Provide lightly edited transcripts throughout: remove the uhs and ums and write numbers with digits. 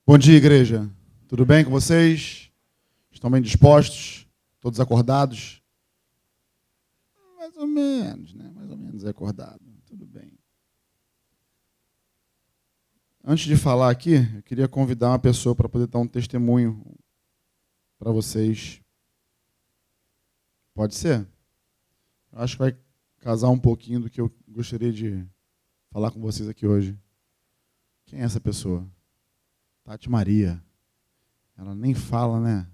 Bom dia, igreja. Tudo bem com vocês? Estão bem dispostos? Todos acordados? Mais ou menos, né? Mais ou menos acordado. Tudo bem. Antes de falar aqui, eu queria convidar uma pessoa para poder dar um testemunho para vocês. Pode ser? Eu acho que vai casar um pouquinho do que eu gostaria de falar com vocês aqui hoje. Quem é essa pessoa? Tati Maria. Ela nem fala, né?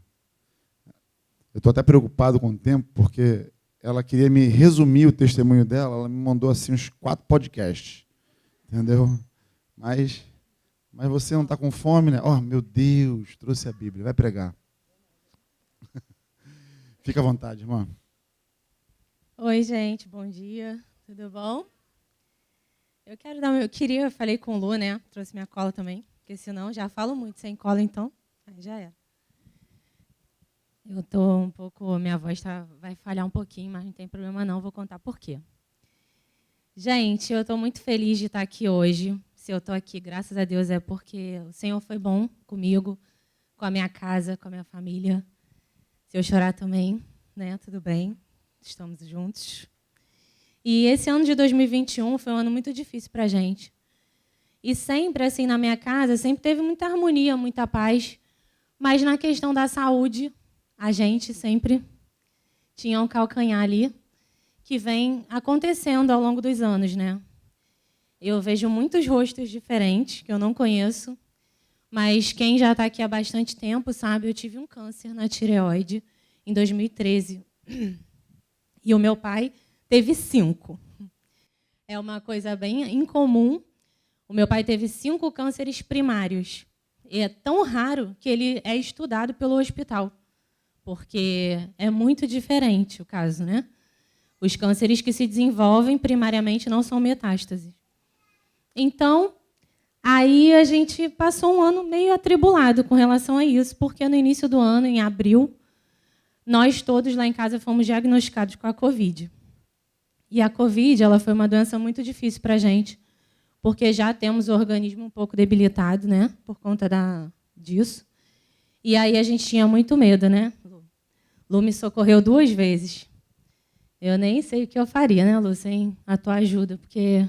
Eu estou até preocupado com o tempo, porque ela queria me resumir o testemunho dela, ela me mandou assim uns 4 podcasts. Entendeu? Mas você não está com fome, né? Oh, meu Deus, trouxe a Bíblia, vai pregar. Fica à vontade, irmã. Oi, gente, bom dia, tudo bom? Eu falei com o Lu, né? Trouxe minha cola também, porque senão já falo muito sem cola, então, aí já era. Eu tô um pouco, minha voz vai falhar um pouquinho, mas não tem problema não, vou contar por quê. Gente, eu estou muito feliz de estar aqui hoje. Se eu estou aqui, graças a Deus, é porque o Senhor foi bom comigo, com a minha casa, com a minha família. Se eu chorar também, né? Tudo bem, estamos juntos. E esse ano de 2021 foi um ano muito difícil para a gente. E sempre, assim, na minha casa, sempre teve muita harmonia, muita paz. Mas na questão da saúde, a gente sempre tinha um calcanhar ali que vem acontecendo ao longo dos anos, né? Eu vejo muitos rostos diferentes que eu não conheço, mas quem já está aqui há bastante tempo sabe, eu tive um câncer na tireoide em 2013. E o meu pai teve 5. É uma coisa bem incomum. O meu pai teve 5 cânceres primários. E é tão raro que ele é estudado pelo hospital, porque é muito diferente o caso, né? Os cânceres que se desenvolvem primariamente não são metástases. Então, aí a gente passou um ano meio atribulado com relação a isso, porque no início do ano, em abril, nós todos lá em casa fomos diagnosticados com a Covid. E a Covid, ela foi uma doença muito difícil para a gente, porque já temos o organismo um pouco debilitado, né, por conta disso. E aí a gente tinha muito medo, né? Lu me socorreu 2 vezes. Eu nem sei o que eu faria, né, Lu, sem a tua ajuda, porque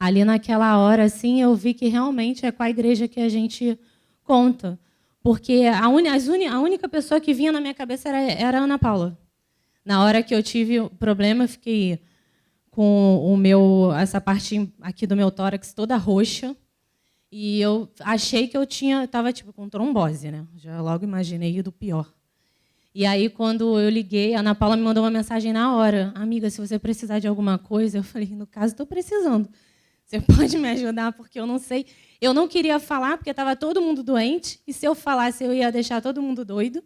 ali naquela hora, assim, eu vi que realmente é com a igreja que a gente conta. Porque a única pessoa que vinha na minha cabeça era a Ana Paula. Na hora que eu tive o problema, eu fiquei com essa parte aqui do meu tórax toda roxa. E eu achei que eu estava tipo, com trombose, né? Já logo imaginei do pior. E aí, quando eu liguei, a Ana Paula me mandou uma mensagem na hora. Amiga, se você precisar de alguma coisa, eu falei, no caso, estou precisando. Você pode me ajudar, porque eu não sei. Eu não queria falar, porque estava todo mundo doente, e se eu falasse, eu ia deixar todo mundo doido.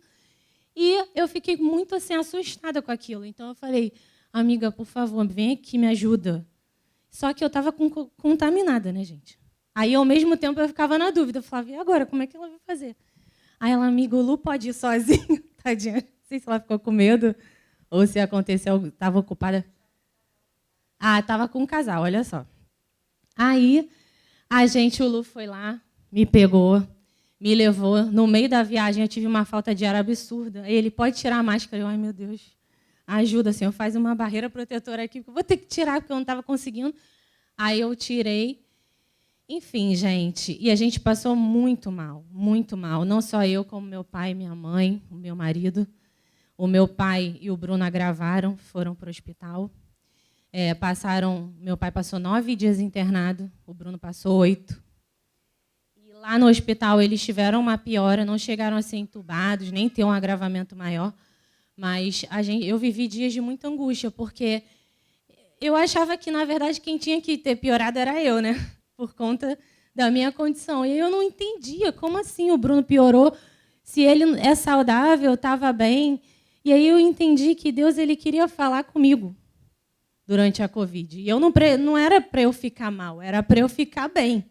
E eu fiquei muito assim, assustada com aquilo. Então, eu falei, amiga, por favor, vem aqui, me ajuda. Só que eu estava contaminada, né, gente? Aí, ao mesmo tempo, eu ficava na dúvida. Eu falava, e agora, como é que ela vai fazer? Aí ela, amiga, o Lu pode ir sozinho? Tadinha. Não sei se ela ficou com medo ou se aconteceu, estava ocupada. Ah, estava com um casal, olha só. Aí, o Lu foi lá, me pegou, me levou. No meio da viagem, eu tive uma falta de ar absurda. Aí ele, pode tirar a máscara? Eu, ai, meu Deus, ajuda, Senhor, faz uma barreira protetora aqui, porque eu vou ter que tirar, porque eu não estava conseguindo. Aí eu tirei. Enfim, gente, e a gente passou muito mal, muito mal. Não só eu, como meu pai, minha mãe, o meu marido. O meu pai e o Bruno agravaram, foram para o hospital. Meu pai passou 9 dias internado, o Bruno passou 8. E lá no hospital eles tiveram uma piora, não chegaram a ser entubados, nem ter um agravamento maior. Mas eu vivi dias de muita angústia, porque eu achava que, na verdade, quem tinha que ter piorado era eu, né? Por conta da minha condição. E eu não entendia como assim o Bruno piorou, se ele é saudável, estava bem. E aí eu entendi que Deus ele queria falar comigo durante a Covid. E eu não era para eu ficar mal, era para eu ficar bem.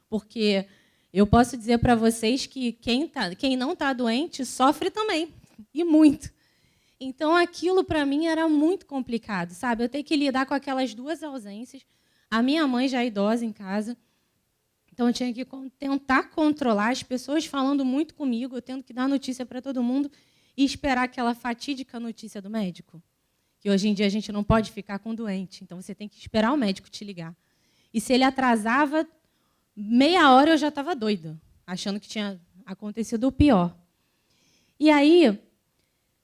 Porque eu posso dizer para vocês que quem não está doente sofre também, e muito. Então, aquilo para mim era muito complicado, sabe? Eu ter que lidar com aquelas 2 ausências. A minha mãe, já idosa em casa, Então, eu tinha que tentar controlar as pessoas falando muito comigo, eu tendo que dar notícia para todo mundo e esperar aquela fatídica notícia do médico. Que hoje em dia a gente não pode ficar com doente, então você tem que esperar o médico te ligar. E se ele atrasava, meia hora eu já estava doida, achando que tinha acontecido o pior. E aí,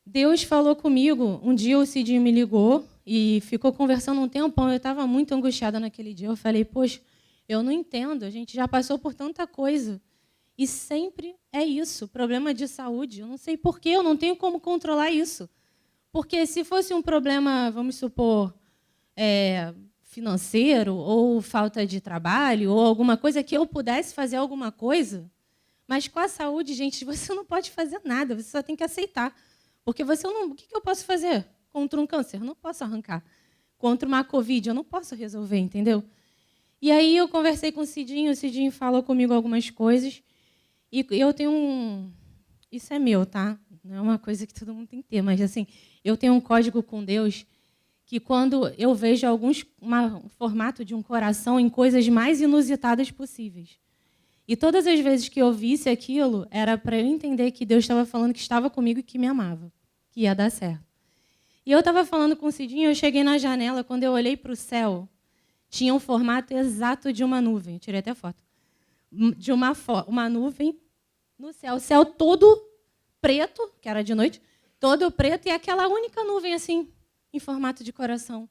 Deus falou comigo, um dia o Cidinho me ligou e ficou conversando um tempão, eu estava muito angustiada naquele dia, eu falei, poxa, eu não entendo, a gente já passou por tanta coisa. E sempre é isso, problema de saúde. Eu não sei porquê, eu não tenho como controlar isso. Porque se fosse um problema, vamos supor, financeiro, ou falta de trabalho, ou alguma coisa que eu pudesse fazer alguma coisa, mas com a saúde, gente, você não pode fazer nada, você só tem que aceitar. Porque você não. O que eu posso fazer contra um câncer? Eu não posso arrancar. Contra uma Covid, eu não posso resolver, entendeu? E aí eu conversei com o Cidinho falou comigo algumas coisas. E eu tenho um... Isso é meu, tá? Não é uma coisa que todo mundo tem que ter, mas assim, eu tenho um código com Deus que quando eu vejo um formato de um coração em coisas mais inusitadas possíveis. E todas as vezes que eu visse aquilo, era para eu entender que Deus estava falando que estava comigo e que me amava, que ia dar certo. E eu estava falando com o Cidinho, eu cheguei na janela, quando eu olhei para o céu, tinha um formato exato de uma nuvem. Eu tirei até foto. De uma nuvem no céu. O céu todo preto, que era de noite, todo preto, e aquela única nuvem assim, em formato de coração.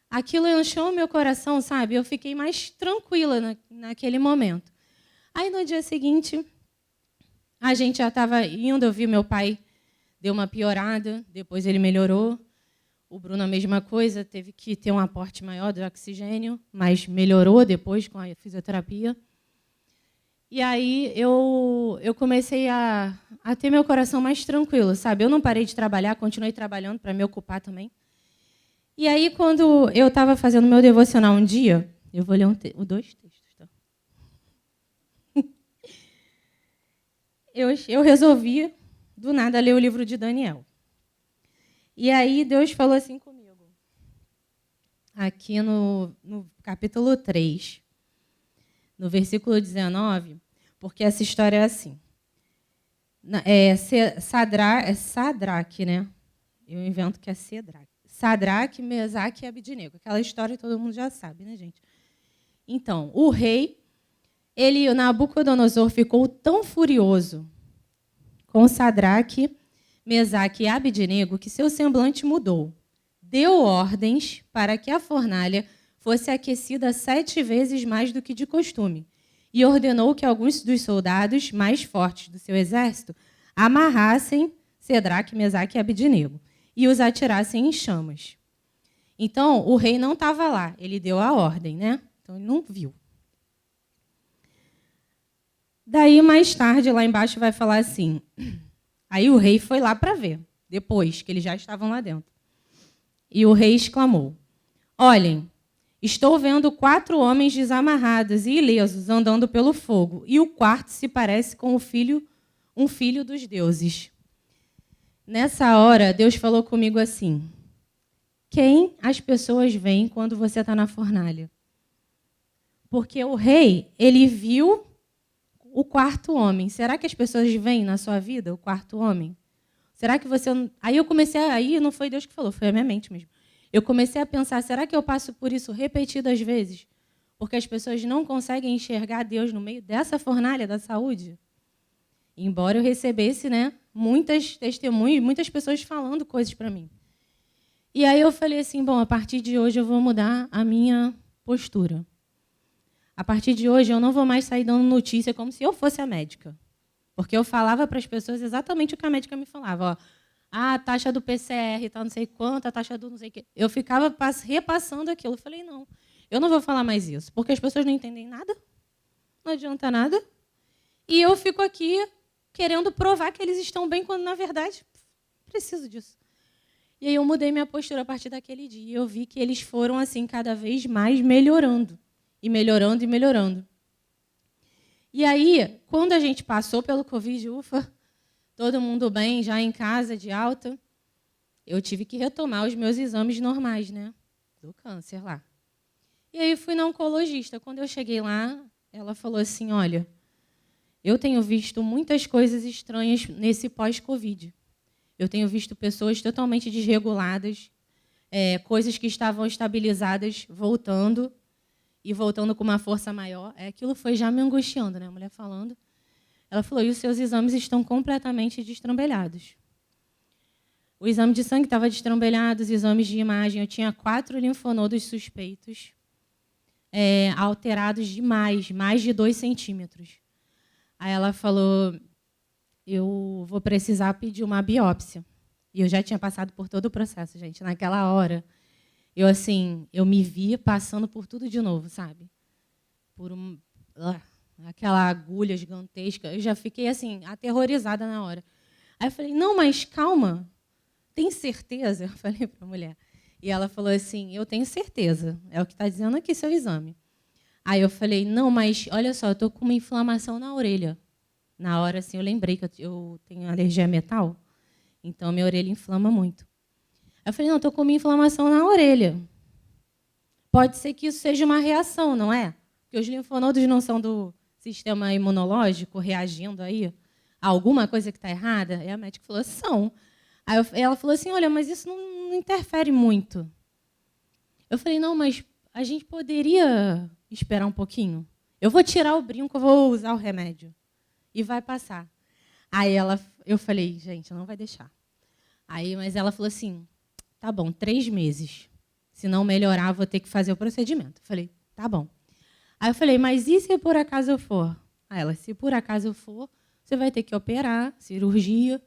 Aquilo encheu o meu coração, sabe? Eu fiquei mais tranquila naquele momento. Aí, no dia seguinte, a gente já estava indo, eu vi meu pai deu uma piorada, depois ele melhorou. O Bruno, a mesma coisa, teve que ter um aporte maior de oxigênio, mas melhorou depois com a fisioterapia. E aí eu comecei a ter meu coração mais tranquilo, sabe? Eu não parei de trabalhar, continuei trabalhando para me ocupar também. E aí, quando eu estava fazendo meu devocional um dia, eu vou ler dois textos. Tá? Eu resolvi, do nada, ler o livro de Daniel. E aí Deus falou assim comigo, aqui no capítulo 3, no versículo 19, porque essa história é assim. Sadraque, né? Eu invento que é Cedraque. Sadraque, Mesaque e Abidnego. Aquela história todo mundo já sabe, né, gente? Então, o rei, Nabucodonosor, ficou tão furioso com Sadraque, Mesaque e Abidnego que seu semblante mudou. Deu ordens para que a fornalha fosse aquecida 7 vezes mais do que de costume e ordenou que alguns dos soldados mais fortes do seu exército amarrassem Sadraque, Mesaque e Abidnego e os atirassem em chamas. Então, o rei não estava lá, ele deu a ordem, né? Então, ele não viu. Daí, mais tarde, lá embaixo vai falar assim... Aí o rei foi lá para ver, depois que eles já estavam lá dentro. E o rei exclamou, olhem, estou vendo 4 homens desamarrados e ilesos andando pelo fogo, e o quarto se parece com um filho dos deuses. Nessa hora, Deus falou comigo assim, quem as pessoas veem quando você está na fornalha? Porque o rei, ele viu o 4º homem. Será que as pessoas veem na sua vida o 4º homem? Será que você... Aí não foi Deus que falou, foi a minha mente mesmo. Eu comecei a pensar, será que eu passo por isso repetidas vezes? Porque as pessoas não conseguem enxergar Deus no meio dessa fornalha da saúde? Embora eu recebesse, né, muitas testemunhas, muitas pessoas falando coisas para mim. E aí eu falei assim, bom, a partir de hoje eu vou mudar a minha postura. A partir de hoje, eu não vou mais sair dando notícia como se eu fosse a médica. Porque eu falava para as pessoas exatamente o que a médica me falava. Ó, a taxa do PCR está não sei quanto, a taxa do não sei o quê. Eu ficava repassando aquilo. Eu falei, não, eu não vou falar mais isso, porque as pessoas não entendem nada, não adianta nada. E eu fico aqui querendo provar que eles estão bem, quando, na verdade, preciso disso. E aí eu mudei minha postura a partir daquele dia. E eu vi que eles foram, assim, cada vez mais melhorando. E melhorando e melhorando. E aí, quando a gente passou pelo Covid, ufa, todo mundo bem, já em casa, de alta, eu tive que retomar os meus exames normais, né? Do câncer lá. E aí fui na oncologista. Quando eu cheguei lá, ela falou assim, olha, eu tenho visto muitas coisas estranhas nesse pós-Covid. Eu tenho visto pessoas totalmente desreguladas, coisas que estavam estabilizadas voltando e voltando com uma força maior. Aquilo foi já me angustiando, né? A mulher falando. Ela falou, e os seus exames estão completamente destrambelhados. O exame de sangue estava destrambelhado, os exames de imagem. Eu tinha 4 linfonodos suspeitos, alterados demais, mais de 2 centímetros. Aí ela falou, eu vou precisar pedir uma biópsia. E eu já tinha passado por todo o processo, gente. Naquela hora, eu me via passando por tudo de novo, sabe? Aquela agulha gigantesca. Eu já fiquei, assim, aterrorizada na hora. Aí eu falei, não, mas calma. Tem certeza? Eu falei para a mulher. E ela falou assim, eu tenho certeza. É o que está dizendo aqui seu exame. Aí eu falei, não, mas olha só, eu estou com uma inflamação na orelha. Na hora, assim, eu lembrei que eu tenho alergia a metal, então minha orelha inflama muito. Aí eu falei, não, estou com uma inflamação na orelha. Pode ser que isso seja uma reação, não é? Porque os linfonodos não são do sistema imunológico reagindo aí a alguma coisa que está errada? Aí a médica falou, são. Aí ela falou assim, olha, mas isso não interfere muito. Eu falei, não, mas a gente poderia esperar um pouquinho? Eu vou tirar o brinco, eu vou usar o remédio. E vai passar. Aí eu falei, gente, não vai deixar. Mas ela falou assim, tá bom, 3 meses. Se não melhorar, vou ter que fazer o procedimento. Eu falei, tá bom. Aí eu falei, mas e se por acaso eu for? Aí ela, se por acaso eu for, você vai ter que operar, cirurgia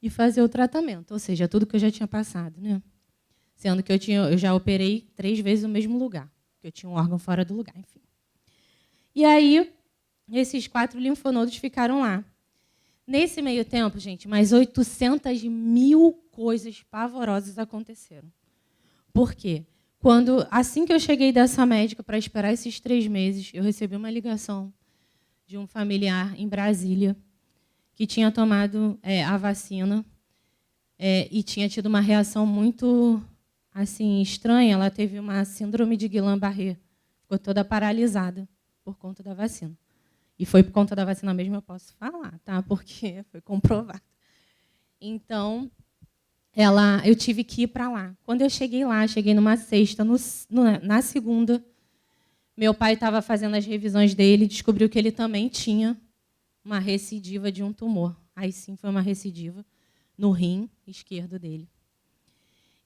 e fazer o tratamento. Ou seja, tudo que eu já tinha passado, né? Sendo que eu já operei 3 vezes no mesmo lugar, porque eu tinha um órgão fora do lugar, enfim. E aí, esses 4 linfonodos ficaram lá. Nesse meio tempo, gente, mais 800 mil coisas pavorosas aconteceram. Por quê? Assim que eu cheguei dessa médica para esperar esses 3 meses, eu recebi uma ligação de um familiar em Brasília que tinha tomado a vacina e tinha tido uma reação muito assim estranha. Ela teve uma síndrome de Guillain-Barré, ficou toda paralisada por conta da vacina. E foi por conta da vacina mesmo, eu posso falar, tá? Porque foi comprovado. Então, eu tive que ir para lá. Quando eu cheguei lá, cheguei numa sexta, na segunda, meu pai estava fazendo as revisões dele, descobriu que ele também tinha uma recidiva de um tumor. Aí sim foi uma recidiva no rim esquerdo dele.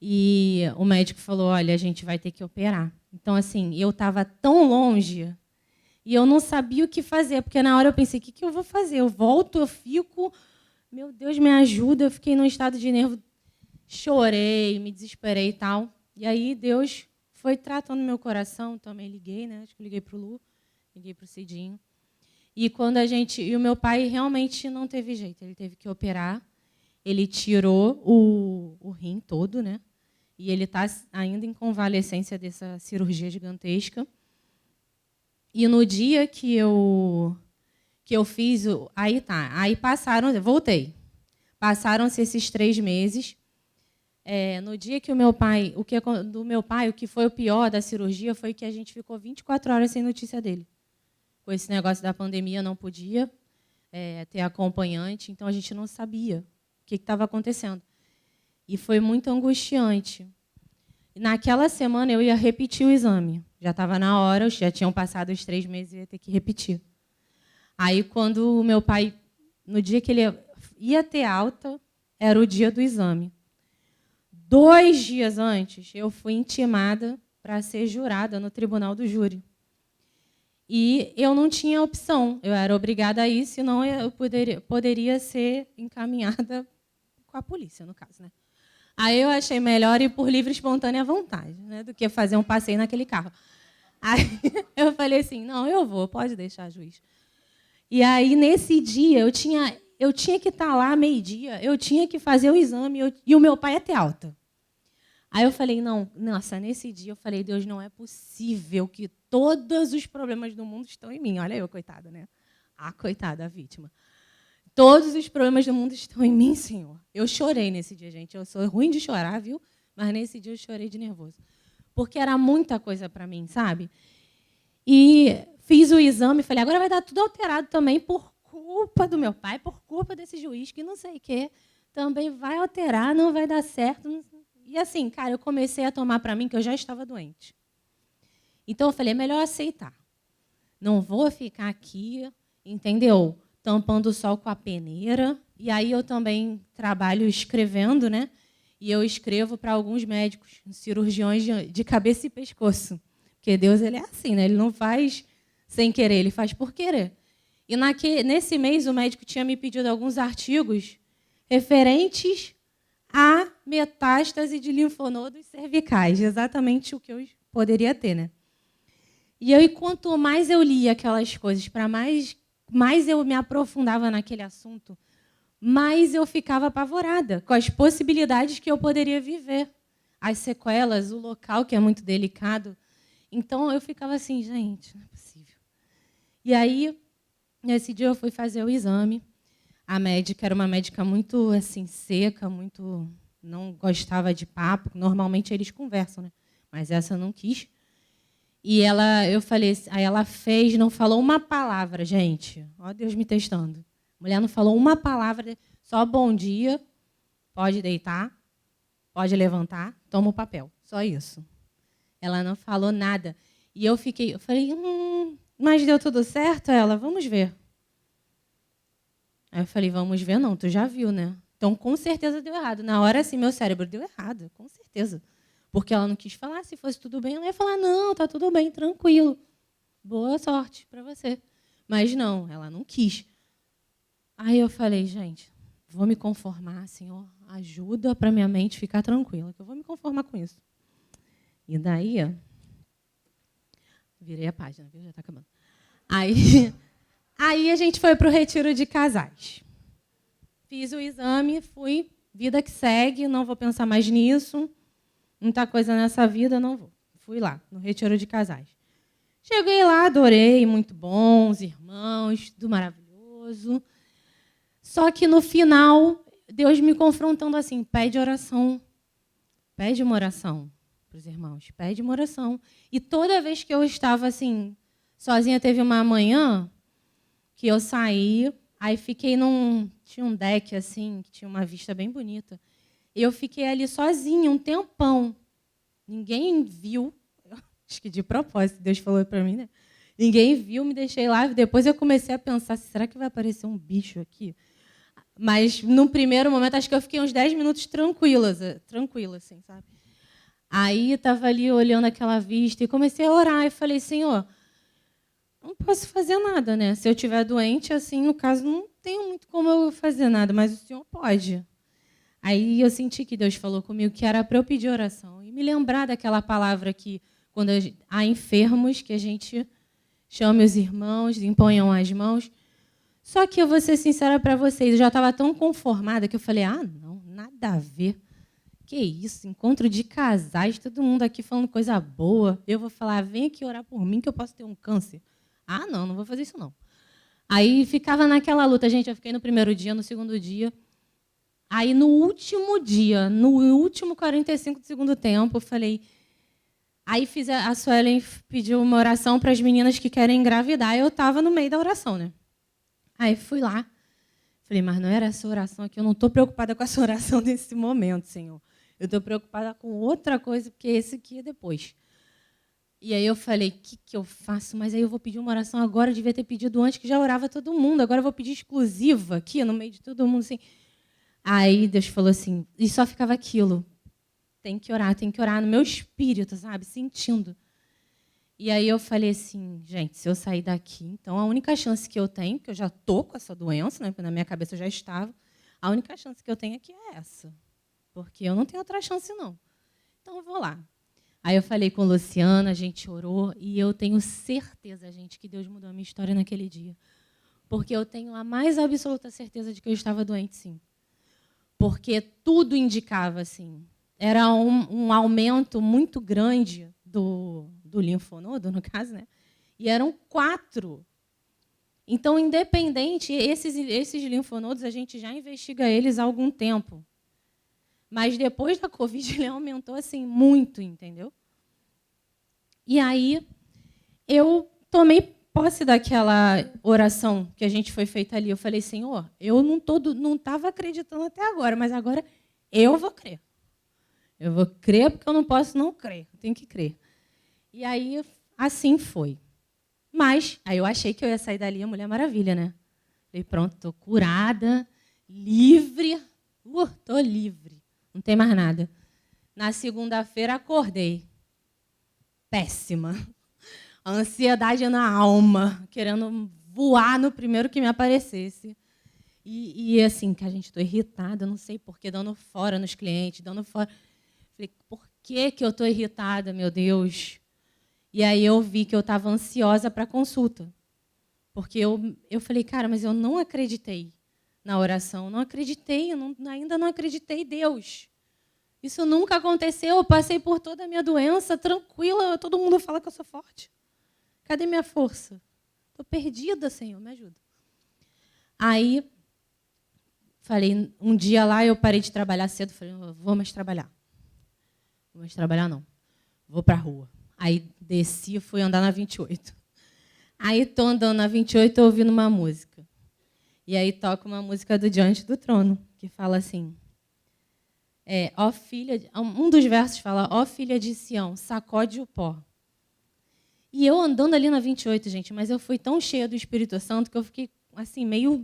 E o médico falou, olha, a gente vai ter que operar. Então, assim, eu estava tão longe e eu não sabia o que fazer, porque na hora eu pensei, o que eu vou fazer? Eu volto, eu fico, meu Deus, me ajuda. Eu fiquei num estado de nervo, chorei, me desesperei e tal. E aí Deus foi tratando meu coração, também liguei, né? Acho que liguei para o Lu, liguei para o Cidinho. E o meu pai realmente não teve jeito, ele teve que operar. Ele tirou o rim todo, né? E ele está ainda em convalescência dessa cirurgia gigantesca. E no dia que eu fiz, aí voltei. Passaram-se esses 3 meses. No dia que do meu pai, o que foi o pior da cirurgia foi que a gente ficou 24 horas sem notícia dele. Com esse negócio da pandemia, não podia ter acompanhante, então a gente não sabia o que estava acontecendo. E foi muito angustiante. Naquela semana, eu ia repetir o exame. Já estava na hora, já tinham passado os 3 meses, eu ia ter que repetir. Aí, quando o meu pai, no dia que ele ia ter alta, era o dia do exame. 2 dias antes, eu fui intimada para ser jurada no tribunal do júri. E eu não tinha opção, eu era obrigada a ir, senão eu poderia ser encaminhada com a polícia, no caso, né? Aí eu achei melhor ir por livre e espontânea vontade, né, do que fazer um passeio naquele carro. Aí eu falei assim, não, eu vou, pode deixar, juiz. E aí, nesse dia, eu tinha que estar lá meio-dia, eu tinha que fazer o exame, e o meu pai ia ter alta. Aí eu falei, nesse dia eu falei, Deus, não é possível que todos os problemas do mundo estão em mim. Olha eu, coitada, né? Coitada, a vítima. Todos os problemas do mundo estão em mim, Senhor. Eu chorei nesse dia, gente. Eu sou ruim de chorar, viu? Mas nesse dia eu chorei de nervoso. Porque era muita coisa para mim, sabe? E fiz o exame, falei, agora vai dar tudo alterado também por culpa do meu pai, por culpa desse juiz que não sei o quê. Também vai alterar, não vai dar certo. E assim, cara, eu comecei a tomar para mim que eu já estava doente. Então eu falei, é melhor aceitar. Não vou ficar aqui, entendeu? Tampando o sol com a peneira. E aí eu também trabalho escrevendo, né? E eu escrevo para alguns médicos, cirurgiões de cabeça e pescoço. Porque Deus, ele é assim, né? Ele não faz sem querer, ele faz por querer. E nesse mês o médico tinha me pedido alguns artigos referentes a metástase de linfonodos cervicais, exatamente o que eu poderia ter, né? E quanto mais eu lia aquelas coisas, para mais eu me aprofundava naquele assunto, mais eu ficava apavorada com as possibilidades que eu poderia viver, as sequelas, o local que é muito delicado. Então eu ficava assim, gente, não é possível. E aí, nesse dia eu fui fazer o exame. A médica era uma médica muito assim seca, muito não gostava de papo. Normalmente eles conversam, né? Mas essa não quis. E eu falei, aí ela fez, não falou uma palavra, gente. Ó Deus me testando. A mulher não falou uma palavra, só bom dia, pode deitar, pode levantar, toma o papel. Só isso. Ela não falou nada. E eu falei, mas deu tudo certo? Ela, vamos ver. Aí eu falei, vamos ver, não, tu já viu, né? Então, com certeza deu errado. Na hora, assim, meu cérebro deu errado, com certeza. Porque ela não quis falar, se fosse tudo bem, ela ia falar, não, tá tudo bem, tranquilo. Boa sorte para você. Mas não, ela não quis. Aí eu falei, gente, vou me conformar, Senhor, ajuda para minha mente ficar tranquila, que eu vou me conformar com isso. E daí, virei a página, viu? Já está acabando. Aí a gente foi para o retiro de casais. Fiz o exame, fui, vida que segue, não vou pensar mais nisso. Muita coisa nessa vida, não vou. Fui lá, no retiro de casais. Cheguei lá, adorei, muito bom, os irmãos, tudo maravilhoso. Só que no final, Deus me confrontando assim, pede oração. Pede uma oração para os irmãos, pede uma oração. E toda vez que eu estava assim, sozinha, teve uma manhã que eu saí, aí fiquei tinha um deck assim, que tinha uma vista bem bonita. Eu fiquei ali sozinha um tempão. Ninguém viu, acho que de propósito, Deus falou para mim, né? Ninguém viu, me deixei lá. Depois eu comecei a pensar, será que vai aparecer um bicho aqui? Mas, no primeiro momento, acho que eu fiquei uns 10 minutos tranquila, assim, sabe? Aí, estava ali olhando aquela vista e comecei a orar. E falei, Senhor, não posso fazer nada, né? Se eu estiver doente, assim, no caso, não tenho muito como eu fazer nada, mas o Senhor pode. Aí eu senti que Deus falou comigo que era para eu pedir oração. E me lembrar daquela palavra que, quando há enfermos, que a gente chame os irmãos, imponham as mãos. Só que eu vou ser sincera para vocês, eu já estava tão conformada que eu falei, não, nada a ver. Que isso, encontro de casais, todo mundo aqui falando coisa boa. Eu vou falar, vem aqui orar por mim que eu posso ter um câncer. Não vou fazer isso não. Aí ficava naquela luta, gente, eu fiquei no primeiro dia, no segundo dia. Aí no último dia, no último 45 do segundo tempo, eu falei... Aí a Suelen pediu uma oração para as meninas que querem engravidar. Eu estava no meio da oração, né? Aí fui lá. Falei, mas não era essa oração aqui. Eu não estou preocupada com essa oração nesse momento, Senhor. Eu estou preocupada com outra coisa, porque esse aqui é depois. E aí eu falei, o que eu faço? Mas aí eu vou pedir uma oração agora. Eu devia ter pedido antes, que já orava todo mundo. Agora eu vou pedir exclusiva aqui, no meio de todo mundo. Assim. Aí Deus falou assim, e só ficava aquilo. Tem que orar no meu espírito, sabe? Sentindo. E aí eu falei assim, gente, se eu sair daqui, então a única chance que eu tenho, que eu já estou com essa doença, né? Porque na minha cabeça eu já estava, a única chance que eu tenho aqui é essa. Porque eu não tenho outra chance, não. Então eu vou lá. Aí eu falei com a Luciana, a gente orou, e eu tenho certeza, gente, que Deus mudou a minha história naquele dia. Porque eu tenho a mais absoluta certeza de que eu estava doente, sim. Porque tudo indicava, assim, era um aumento muito grande do linfonodo, no caso, né? E eram 4. Então, independente, esses linfonodos, a gente já investiga eles há algum tempo. Mas depois da Covid, ele aumentou assim muito, entendeu? E aí, eu tomei posse daquela oração que a gente foi feita ali, eu falei, Senhor, eu não estava acreditando até agora, mas agora eu vou crer. Eu vou crer porque eu não posso não crer, eu tenho que crer. E aí, assim foi. Mas, aí eu achei que eu ia sair dali a Mulher Maravilha, né? Falei, pronto, estou curada, livre. Estou livre, não tem mais nada. Na segunda-feira, acordei. Péssima. A ansiedade na alma, querendo voar no primeiro que me aparecesse. E assim, que a gente estou irritada, não sei por que, dando fora nos clientes, dando fora. Falei, por que eu estou irritada, meu Deus? E aí eu vi que eu estava ansiosa para a consulta. Porque eu falei, cara, mas eu não acreditei na oração, não acreditei, ainda não acreditei em Deus. Isso nunca aconteceu, eu passei por toda a minha doença, tranquila, todo mundo fala que eu sou forte. Cadê minha força? Estou perdida, Senhor, me ajuda. Aí, falei, um dia lá eu parei de trabalhar cedo, falei, não vou mais trabalhar. Não vou mais trabalhar, não. Vou para a rua. Aí desci e fui andar na 28. Aí estou andando na 28 ouvindo uma música. E aí toca uma música do Diante do Trono, que fala assim, ó filha, um dos versos fala, ó filha de Sião, sacode o pó. E eu andando ali na 28, gente, mas eu fui tão cheia do Espírito Santo que eu fiquei assim, meio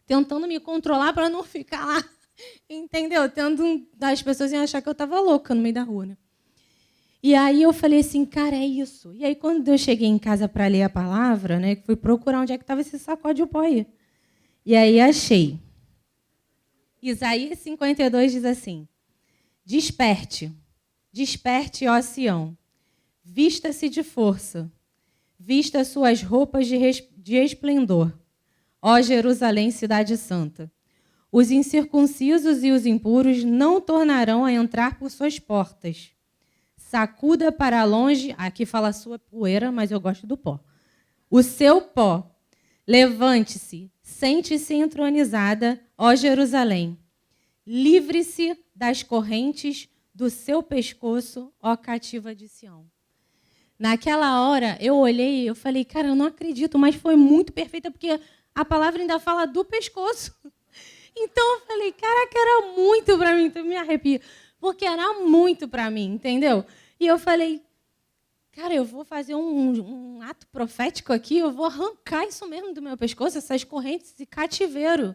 tentando me controlar para não ficar lá, entendeu? Tendo as pessoas iam achar que eu estava louca no meio da rua, né? E aí eu falei assim, cara, é isso. E aí quando eu cheguei em casa para ler a palavra, né, fui procurar onde é que estava esse sacode o pó aí. E aí achei. Isaías 52 diz assim, desperte, desperte, ó Sião, vista-se de força, vista suas roupas de esplendor, ó Jerusalém, cidade santa. Os incircuncisos e os impuros não tornarão a entrar por suas portas. Sacuda para longe, aqui fala a sua poeira, mas eu gosto do pó. O seu pó, levante-se, sente-se entronizada, ó Jerusalém. Livre-se das correntes do seu pescoço, ó cativa de Sião. Naquela hora, eu olhei e eu falei, cara, eu não acredito, mas foi muito perfeita, porque a palavra ainda fala do pescoço. Então, eu falei, caraca, era muito para mim, então me arrepio, porque era muito para mim, entendeu? E eu falei, cara, eu vou fazer um ato profético aqui, eu vou arrancar isso mesmo do meu pescoço, essas correntes de cativeiro.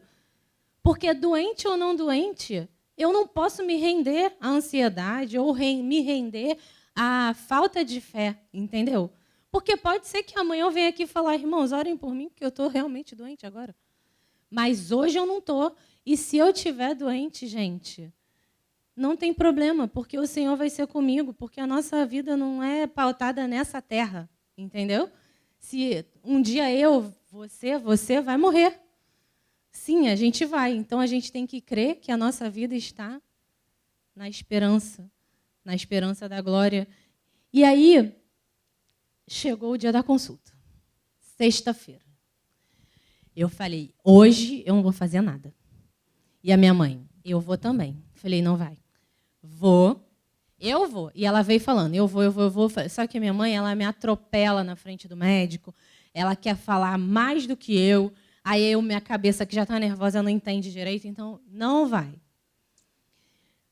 Porque doente ou não doente, eu não posso me render à ansiedade ou me render à falta de fé, entendeu? Porque pode ser que amanhã eu venha aqui falar, irmãos, orem por mim, porque eu estou realmente doente agora. Mas hoje eu não estou. E se eu estiver doente, gente, não tem problema, porque o Senhor vai ser comigo, porque a nossa vida não é pautada nessa terra, entendeu? Se um dia você vai morrer. Sim, a gente vai. Então, a gente tem que crer que a nossa vida está na esperança da glória. E aí, chegou o dia da consulta, sexta-feira. Eu falei, hoje eu não vou fazer nada. E a minha mãe, eu vou também. Falei, não vai. Eu vou. E ela veio falando, eu vou. Só que a minha mãe, ela me atropela na frente do médico, ela quer falar mais do que eu. Aí minha cabeça, que já está nervosa, não entende direito, então não vai.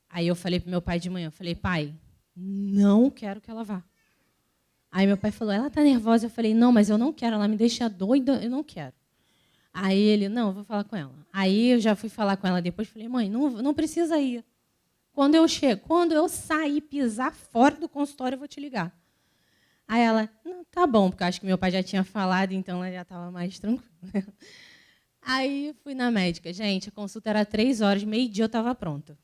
Aí eu falei para o meu pai de manhã, eu falei, pai, não quero que ela vá. Aí meu pai falou, ela está nervosa. Eu falei, não, mas eu não quero, ela me deixa doida, eu não quero. Aí ele, não, eu vou falar com ela. Aí eu já fui falar com ela depois, falei, mãe, não precisa ir. Quando eu sair, pisar fora do consultório, eu vou te ligar. Aí ela, não, tá bom, porque eu acho que meu pai já tinha falado, então ela já estava mais tranquila. Aí fui na médica. Gente, a consulta era 3 horas, meio-dia eu estava pronta.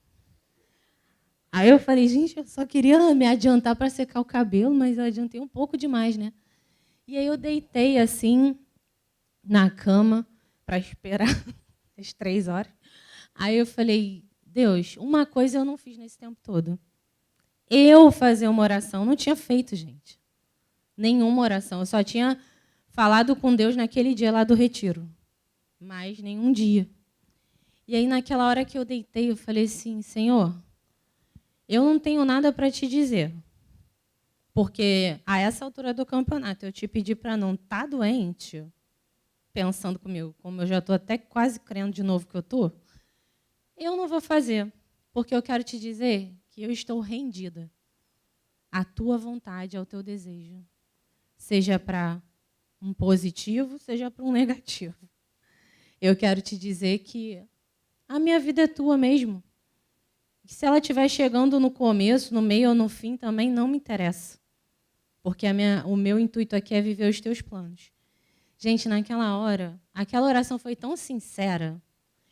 Aí eu falei, gente, eu só queria me adiantar para secar o cabelo, mas eu adiantei um pouco demais, né? E aí eu deitei assim, na cama, para esperar as 3 horas. Aí eu falei, Deus, uma coisa eu não fiz nesse tempo todo. Eu fazer uma oração, não tinha feito, gente. Nenhuma oração. Eu só tinha falado com Deus naquele dia lá do retiro. Mas nenhum dia. E aí, naquela hora que eu deitei, eu falei assim, Senhor, eu não tenho nada para te dizer. Porque a essa altura do campeonato eu te pedi para não estar doente, pensando comigo, como eu já estou até quase crendo de novo que eu estou, eu não vou fazer, porque eu quero te dizer que eu estou rendida à tua vontade, ao teu desejo, seja para um positivo, seja para um negativo. Eu quero te dizer que a minha vida é tua mesmo. Se ela estiver chegando no começo, no meio ou no fim, também não me interessa. Porque o meu intuito aqui é viver os teus planos. Gente, naquela hora, aquela oração foi tão sincera.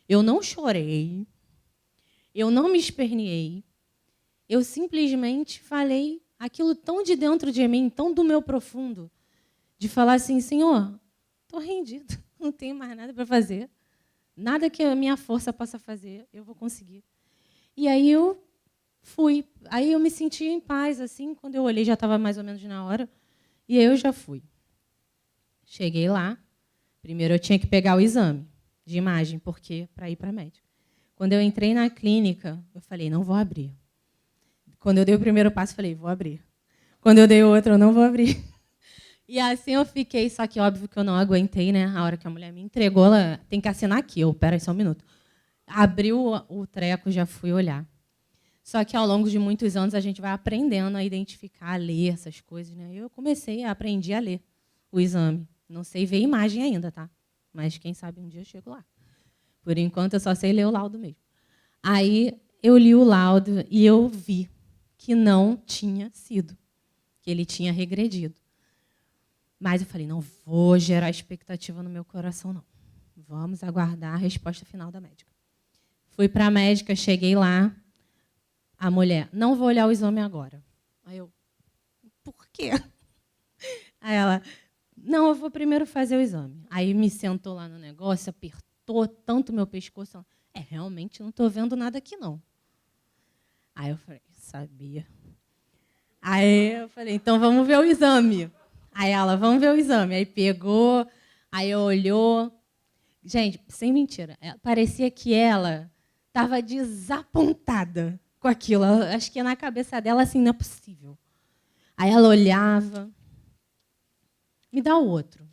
Eu não chorei. Eu não me esperneei. Eu simplesmente falei aquilo tão de dentro de mim, tão do meu profundo, de falar assim, Senhor, estou rendido, não tenho mais nada para fazer. Nada que a minha força possa fazer, eu vou conseguir. E aí eu fui. Aí eu me senti em paz, assim, quando eu olhei, já estava mais ou menos na hora, e aí eu já fui. Cheguei lá, primeiro eu tinha que pegar o exame de imagem, porque para ir para médico. Quando eu entrei na clínica, eu falei, não vou abrir. Quando eu dei o primeiro passo, eu falei, vou abrir. Quando eu dei o outro, eu não vou abrir. E assim eu fiquei, só que óbvio que eu não aguentei, né? A hora que a mulher me entregou, ela tem que assinar aqui. Pera aí só um minuto. Abriu o treco, já fui olhar. Só que ao longo de muitos anos a gente vai aprendendo a identificar, a ler essas coisas, né? Eu aprendi a ler o exame. Não sei ver imagem ainda, tá? Mas quem sabe um dia eu chego lá. Por enquanto eu só sei ler o laudo mesmo. Aí eu li o laudo e eu vi que não tinha sido, que ele tinha regredido. Mas eu falei, não vou gerar expectativa no meu coração, não. Vamos aguardar a resposta final da médica. Fui para a médica, cheguei lá, a mulher, não vou olhar o exame agora. Aí eu, por quê? Aí ela, não, eu vou primeiro fazer o exame. Aí me sentou lá no negócio, apertou tanto meu pescoço. Ela, realmente não estou vendo nada aqui, não. Aí eu falei, sabia. Aí eu falei, então vamos ver o exame. Aí ela, vamos ver o exame. Aí pegou, aí olhou. Gente, sem mentira, parecia que ela estava desapontada com aquilo. Acho que na cabeça dela, assim, não é possível. Aí ela olhava. Me dá o outro.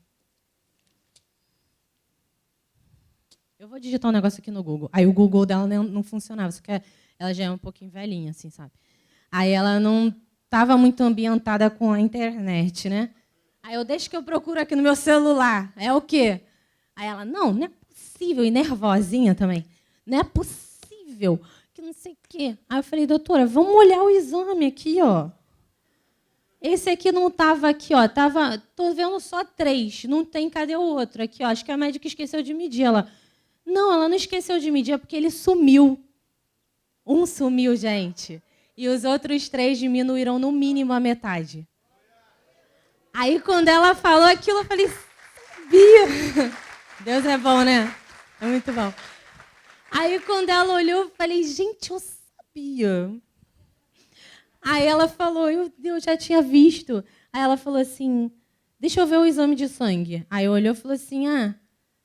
Eu vou digitar um negócio aqui no Google. Aí o Google dela não funcionava. Só que ela já é um pouquinho velhinha, assim, sabe? Aí ela não estava muito ambientada com a internet, né? Aí eu, deixa que eu procuro aqui no meu celular. É o quê? Aí ela, não é possível. E nervosinha também. Não é possível. Que não sei o quê. Aí eu falei, doutora, vamos olhar o exame aqui, ó. Esse aqui não estava aqui, ó. Tô vendo só 3. Não tem, cadê o outro? Aqui, ó. Acho que a médica esqueceu de medir. Ela não esqueceu de medir, é porque ele sumiu. Um sumiu, gente. E os outros 3 diminuíram no mínimo a metade. Aí, quando ela falou aquilo, eu falei, sabia. Deus é bom, né? É muito bom. Aí, quando ela olhou, eu falei, gente, eu sabia. Aí ela falou, eu já tinha visto. Aí ela falou assim, deixa eu ver o exame de sangue. Aí olhou e falou assim,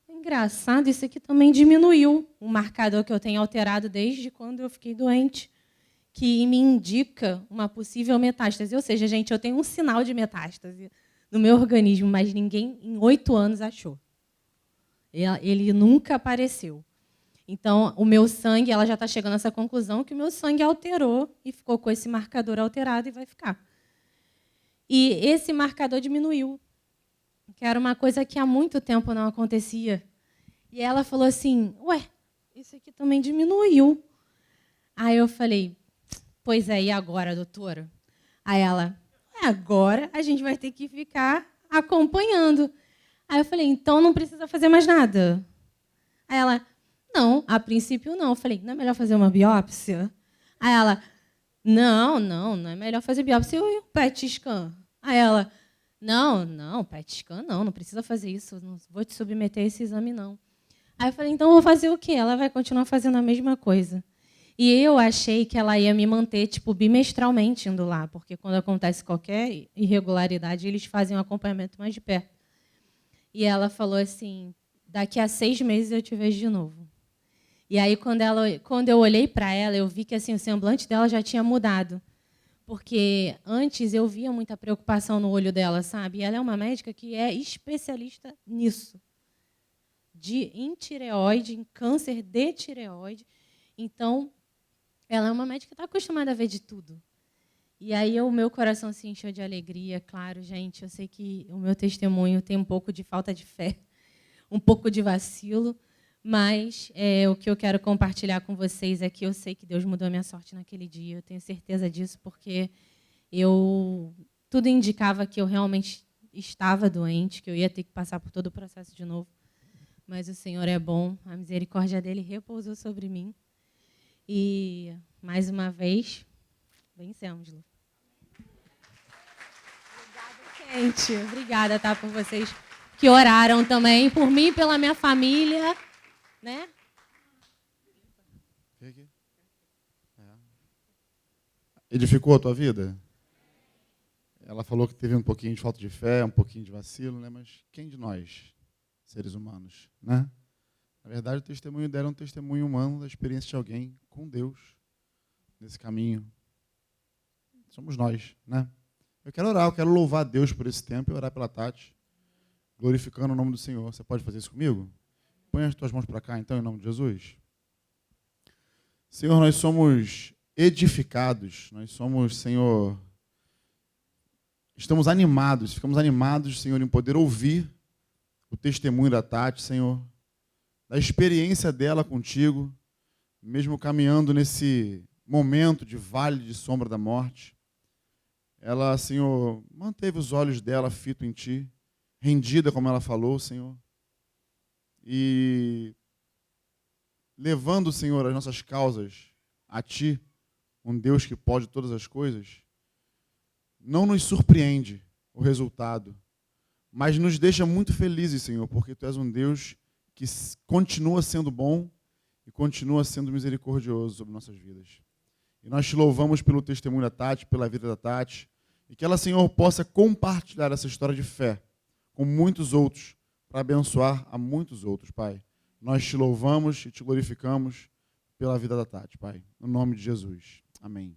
engraçado, isso aqui também diminuiu. Um marcador que eu tenho alterado desde quando eu fiquei doente, que me indica uma possível metástase. Ou seja, gente, eu tenho um sinal de metástase no meu organismo, mas ninguém em 8 anos achou. Ele nunca apareceu. Então, o meu sangue, ela já está chegando a essa conclusão que o meu sangue alterou e ficou com esse marcador alterado e vai ficar. E esse marcador diminuiu, que era uma coisa que há muito tempo não acontecia. E ela falou assim, isso aqui também diminuiu. Aí eu falei, pois é, e agora, doutora? Aí ela, agora a gente vai ter que ficar acompanhando. Aí eu falei, então não precisa fazer mais nada. Aí ela, não, a princípio não. Eu falei, não é melhor fazer uma biópsia? Aí ela, não é melhor fazer biópsia e o PET scan. Aí ela, não, PET scan não precisa fazer isso, não vou te submeter a esse exame, não. Aí eu falei, então eu vou fazer o quê? Ela vai continuar fazendo a mesma coisa. E eu achei que ela ia me manter bimestralmente indo lá, porque quando acontece qualquer irregularidade, eles fazem um acompanhamento mais de perto. E ela falou assim, daqui a 6 meses eu te vejo de novo. E aí, quando eu olhei para ela, eu vi que assim, o semblante dela já tinha mudado. porque antes eu via muita preocupação no olho dela, sabe? E ela é uma médica que é especialista nisso, em tireoide, em câncer de tireoide. Então, ela é uma médica que está acostumada a ver de tudo. E aí o meu coração se encheu de alegria, claro, gente. Eu sei que o meu testemunho tem um pouco de falta de fé, um pouco de vacilo, mas o que eu quero compartilhar com vocês é que eu sei que Deus mudou a minha sorte naquele dia. Eu tenho certeza disso, porque tudo indicava que eu realmente estava doente, que eu ia ter que passar por todo o processo de novo. Mas o Senhor é bom, a misericórdia dele repousou sobre mim. E, mais uma vez, vencemos, Lu. Obrigada, gente. Obrigada, tá, por vocês que oraram também, por mim e pela minha família, né? Edificou a tua vida? Ela falou que teve um pouquinho de falta de fé, um pouquinho de vacilo, né? Mas quem de nós, seres humanos, né? Na verdade, o testemunho dela é um testemunho humano da experiência de alguém com Deus nesse caminho. Somos nós, né? Eu quero orar, eu quero louvar a Deus por esse tempo e orar pela Tati, glorificando o nome do Senhor. Você pode fazer isso comigo? Põe as tuas mãos para cá, então, em nome de Jesus. Senhor, nós somos edificados, nós somos, Senhor, estamos animados, ficamos animados, Senhor, em poder ouvir o testemunho da Tati, Senhor, da experiência dela contigo, mesmo caminhando nesse momento de vale de sombra da morte. Ela, Senhor, manteve os olhos dela fitos em Ti, rendida, como ela falou, Senhor, e levando, Senhor, as nossas causas a Ti, um Deus que pode todas as coisas. Não nos surpreende o resultado, mas nos deixa muito felizes, Senhor, porque Tu és um Deus que continua sendo bom e continua sendo misericordioso sobre nossas vidas. E nós Te louvamos pelo testemunho da Tati, pela vida da Tati, e que ela, Senhor, possa compartilhar essa história de fé com muitos outros, para abençoar a muitos outros, Pai. Nós Te louvamos e Te glorificamos pela vida da Tati, Pai. No nome de Jesus. Amém.